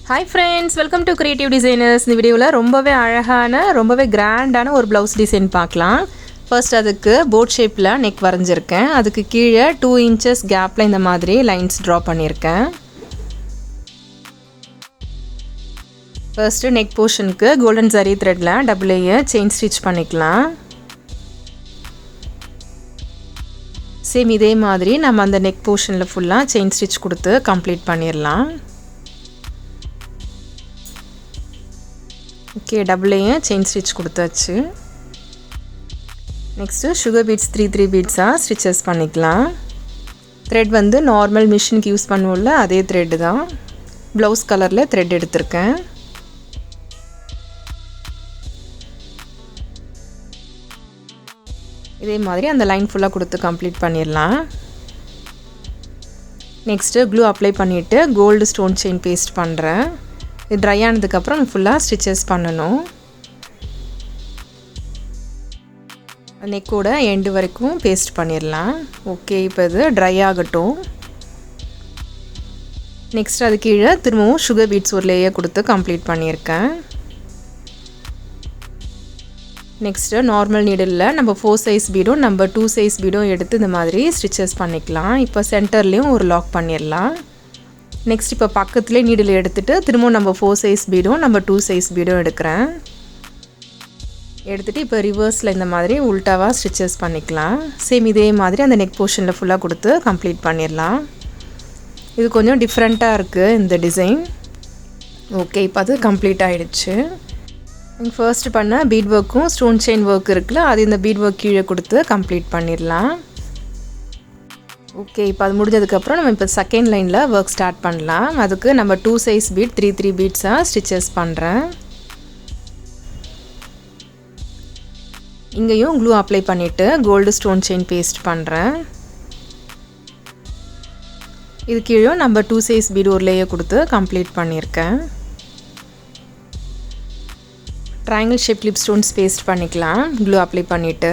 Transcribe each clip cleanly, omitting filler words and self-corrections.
Hi friends, welcome to Creative Designers. இந்த வீடியோல ரொம்பவே அழகான ரொம்பவே கிராண்டான ஒரு ப்ளவுஸ் டிசைன் பார்க்கலாம். ஃபர்ஸ்ட் அதுக்கு போட் ஷேப்ல நெக் வரைஞ்சிருக்கேன். அதுக்கு கீழே 2 inches கேப்ல இந்த மாதிரி லைன்ஸ் டிரா பண்ணியிருக்கேன். ஃபர்ஸ்ட் நெக் போர்ஷனுக்கு கோல்டன் ஜரி த்ரெட்ல டபுள் லேயர் செயின் ஸ்டிச் பண்ணிக்கலாம். சேம் இதே மாதிரி நம்ம அந்த நெக் போர்ஷன்ல ஃபுல்லா செயின் ஸ்டிச் கொடுத்து கம்ப்ளீட் பண்ணிரலாம். Okay, double layer chain stitch கொடுத்தாச்சு. நெக்ஸ்ட் சுகர் பீட்ஸ் 3 பீட்ஸா ஸ்டிச்சஸ் பண்ணிக்கலாம். த்ரெட் வந்து நார்மல் மிஷினுக்கு யூஸ் பண்ணுவோம்ல அதே த்ரெட் தான். ப்ளவுஸ் கலர்ல த்ரெட் எடுத்திருக்கேன். இதே மாதிரி அந்த லைன் ஃபுல்லா கொடுத்து கம்ப்ளீட் பண்ணிரலாம். நெக்ஸ்ட் க்ளூ அப்ளை பண்ணிட்டு கோல்டு ஸ்டோன் செயின் பேஸ்ட் பண்றேன். இது ட்ரை ஆனதுக்கு அப்புறம் ஃபுல்லா ஸ்டிச்சஸ் பண்ணனும். நெக்கோட எண்ட் வரைக்கும் பேஸ்ட் பண்ணிரலாம். ஓகே, இப்போ இது ட்ரை ஆகட்டும். நெக்ஸ்ட் அது கீழே திரும்பவும் சுகர் பீட்ஸ் ஒரு லேயர் கொடுத்து கம்ப்ளீட் பண்ணியிருக்கேன். நெக்ஸ்ட் நார்மல் நீடில்ல நம்ம 4 சைஸ் பீடும் நம்ம 2 சைஸ் பீடும் எடுத்து இந்த மாதிரி ஸ்டிச்சஸ் பண்ணிக்கலாம். இப்போ சென்டர்லயும் ஒரு லாக் பண்ணிரலாம். நெக்ஸ்ட் இப்போ பக்கத்துலேயே நீடில் எடுத்துட்டு திரும்பவும் நம்ம 4 சைஸ் பீடும் நம்ம 2 சைஸ் பீடும் எடுக்கிறேன். எடுத்துகிட்டு இப்போ ரிவர்ஸில் இந்த மாதிரி உல்ட்டாவாக ஸ்டிச்சஸ் பண்ணிக்கலாம். சேம் இதே மாதிரி அந்த நெக் போர்ஷனில் ஃபுல்லாக கொடுத்து கம்ப்ளீட் பண்ணிடலாம். இது கொஞ்சம் டிஃப்ரெண்ட்டாக இருக்குது இந்த டிசைன். ஓகே, இப்போ அது கம்ப்ளீட் ஆகிடுச்சு. ஃபர்ஸ்ட் பண்ண பீட் ஒர்க்கும் ஸ்டோன் செயின் ஒர்க் இருக்குல்ல, அது இந்த பீட் ஒர்க் கீழே கொடுத்து கம்ப்ளீட் பண்ணிடலாம். ஓகே, இப்போ அது முடிஞ்சதுக்கப்புறம் நம்ம இப்போ செகண்ட் லைனில் ஒர்க் ஸ்டார்ட் பண்ணலாம். அதுக்கு நம்ம 2 சைஸ் பீட் 3 பீட்ஸாக ஸ்டிச்சஸ் பண்ணுறேன். இங்கேயும் க்ளூ அப்ளை பண்ணிவிட்டு கோல்டு ஸ்டோன் செயின் பேஸ்ட் பண்ணுறேன். இது கீழே நம்ம 2 சைஸ் பீட் ஒரு லேயர் கொடுத்து கம்ப்ளீட் பண்ணியிருக்கேன். Triangle shape clip stones paste பண்ணிக்கலாம். க்ளூ அப்ளை பண்ணிவிட்டு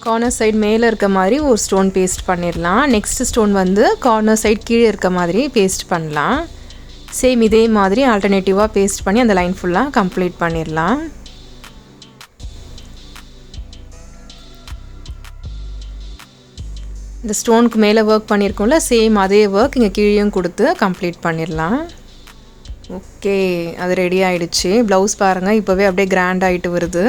கார்னர் சைடு மேலே இருக்க மாதிரி ஒரு ஸ்டோன் பேஸ்ட் பண்ணிடலாம். நெக்ஸ்ட் ஸ்டோன் வந்து கார்னர் சைடு கீழே இருக்க மாதிரி பேஸ்ட் பண்ணலாம். சேம் இதே மாதிரி ஆல்டர்னேட்டிவாக பேஸ்ட் பண்ணி அந்த லைன் ஃபுல்லாக கம்ப்ளீட் பண்ணிடலாம். இந்த ஸ்டோனுக்கு மேலே ஒர்க் பண்ணியிருக்கோம்ல, சேம் அதே ஒர்க் இங்கே கீழேயும் கொடுத்து கம்ப்ளீட் பண்ணிடலாம். ஓகே, அது ரெடி ஆகிடுச்சு. ப்ளவுஸ் பாருங்கள், இப்போவே அப்படியே கிராண்ட் ஆகிட்டு வருது.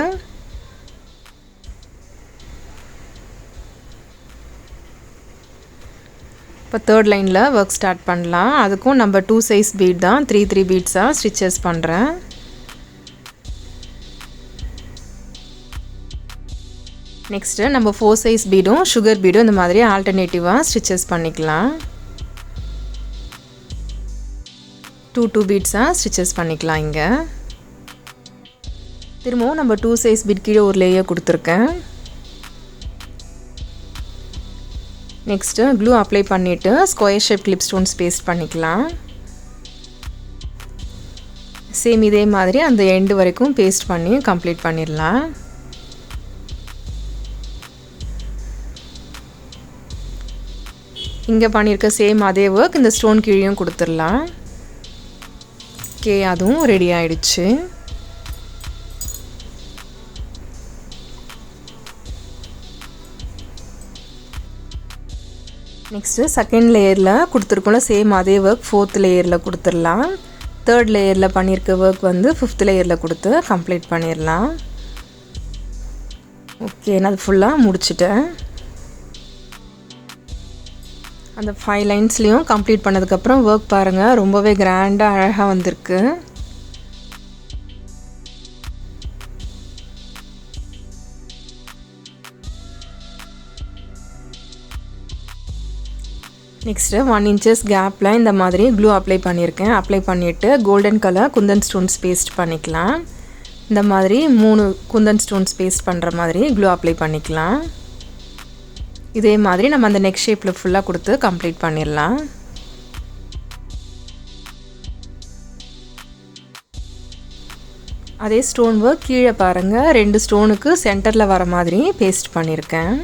இப்போ தேர்ட் லைனில் ஒர்க் ஸ்டார்ட் பண்ணலாம். அதுக்கும் நம்ம 2 சைஸ் பீட் தான் 3 பீட்ஸாக ஸ்டிச்சஸ் பண்ணுறேன். நெக்ஸ்ட்டு நம்ம 4 சைஸ் பீடும் சுகர் பீடும் இந்த மாதிரி ஆல்டர்னேட்டிவாக ஸ்டிச்சஸ் பண்ணிக்கலாம். 2 பீட்ஸாக ஸ்டிச்சஸ் பண்ணிக்கலாம். இங்கே திரும்பவும் நம்ம 2 சைஸ் பீட் கீழே ஒரு லேயர் கொடுத்துருக்கேன். நெக்ஸ்ட்டு க்ளூ அப்ளை பண்ணிவிட்டு square shape clip stones paste பண்ணிக்கலாம். சேம் இதே மாதிரி அந்த எண்டு வரைக்கும் பேஸ்ட் பண்ணி கம்ப்ளீட் பண்ணிடலாம். இங்கே பண்ணியிருக்க சேம் அதே ஒர்க் இந்த ஸ்டோன் கீழேயும் கொடுத்துடலாம். ஓகே, அதுவும் ரெடி ஆகிடுச்சு. நெக்ஸ்ட்டு செகண்ட் லேயரில் கொடுத்துருக்கோம்ல, சேம் அதே ஒர்க் 4th லேயரில் கொடுத்துடலாம். தேர்ட் லேயரில் பண்ணியிருக்க ஒர்க் வந்து 5th லேயரில் கொடுத்து கம்ப்ளீட் பண்ணிடலாம். ஓகே, நான் அது ஃபுல்லாக முடிச்சிட்டேன். அந்த 5 லைன்ஸ்லேயும் கம்ப்ளீட் பண்ணதுக்கப்புறம் ஒர்க் பாருங்கள், ரொம்பவே கிராண்டாக அழகாக வந்திருக்கு. நெக்ஸ்ட்டு 1 inches கேப்பில் இந்த மாதிரி க்ளூ அப்ளை பண்ணியிருக்கேன். அப்ளை பண்ணிவிட்டு golden colour kundan stones paste பண்ணிக்கலாம். இந்த மாதிரி 3 குந்தன் ஸ்டோன்ஸ் பேஸ்ட் பண்ணுற மாதிரி க்ளூ அப்ளை பண்ணிக்கலாம். இதே மாதிரி நம்ம அந்த நெக் ஷேப்பில் ஃபுல்லாக கொடுத்து கம்ப்ளீட் பண்ணிடலாம். அதே ஸ்டோன் ஒர்க் கீழே பாருங்கள், 2 ஸ்டோனுக்கு சென்டரில் வர மாதிரி பேஸ்ட் பண்ணியிருக்கேன்.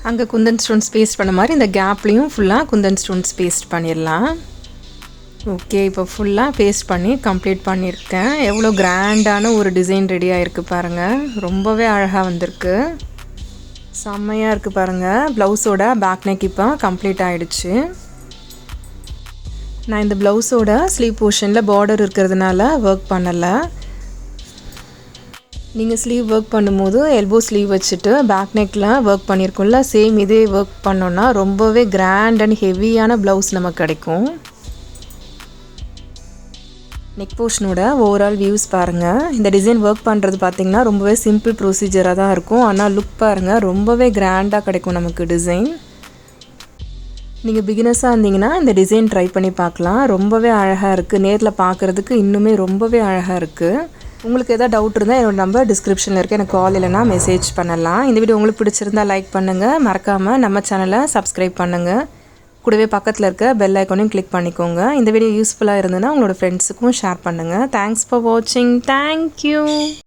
அங்கே குந்தன் ஸ்டோன்ஸ் பேஸ்ட் பண்ண மாதிரி இந்த கேப்லேயும் ஃபுல்லாக குந்தன் ஸ்டோன்ஸ் பேஸ்ட் பண்ணிடலாம். ஓகே, இப்போ ஃபுல்லாக பேஸ்ட் பண்ணி கம்ப்ளீட் பண்ணியிருக்கேன். எவ்வளோ கிராண்டான ஒரு டிசைன் ரெடி ஆகிருக்கு பாருங்கள். ரொம்பவே அழகாக வந்திருக்கு. செம்மையாக இருக்குது பாருங்கள். ப்ளவுஸோட பேக் நெக் இப்போ கம்ப்ளீட் ஆகிடுச்சு. நான் இந்த ப்ளவுஸோட ஸ்லீவ் போர்ஷனில் பார்டர் இருக்கிறதுனால ஒர்க் பண்ணலை. நீங்கள் ஸ்லீவ் ஒர்க் பண்ணும்போது எல்போ ஸ்லீவ் வச்சுட்டு பேக் நெக்கில் ஒர்க் பண்ணியிருக்கோம்ல, சேம் இதே ஒர்க் பண்ணோன்னா ரொம்பவே கிராண்ட் அண்ட் ஹெவியான ப்ளவுஸ் நமக்கு கிடைக்கும். நெக் போர்ஷனோட ஓவரால் வியூஸ் பாருங்கள். இந்த டிசைன் ஒர்க் பண்ணுறது பார்த்திங்கன்னா ரொம்பவே சிம்பிள் ப்ரொசீஜராக தான் இருக்கும். ஆனால் லுக் பாருங்கள், ரொம்பவே கிராண்டாக கிடைக்கும் நமக்கு டிசைன். நீங்கள் பிகினர்ஸாக இருந்தீங்கன்னா இந்த டிசைன் ட்ரை பண்ணி பார்க்கலாம். ரொம்பவே அழகாக இருக்குது. நேரில் பார்க்குறதுக்கு இன்னுமே ரொம்பவே அழகாக இருக்குது. உங்களுக்கு எதாவது டவுட் இருந்தால் என்னோடய நம்பர் டிஸ்கிரிப்ஷனில் இருக்குது. எனக்கு கால் இல்லைனா மெசேஜ் பண்ணலாம். இந்த வீடியோ உங்களுக்கு பிடிச்சிருந்தால் லைக் பண்ணுங்கள். மறக்காமல் நம்ம சேனலை சப்ஸ்கிரைப் பண்ணுங்கள். கூடவே பக்கத்தில் இருக்க பெல் ஐக்கானையும் கிளிக் பண்ணிக்கோங்க. இந்த வீடியோ யூஸ்ஃபுல்லாக இருந்ததுன்னா உங்களோட ஃப்ரெண்ட்ஸுக்கும் ஷேர் பண்ணுங்கள். தேங்க்ஸ் ஃபார் வாட்சிங். தேங்க்யூ.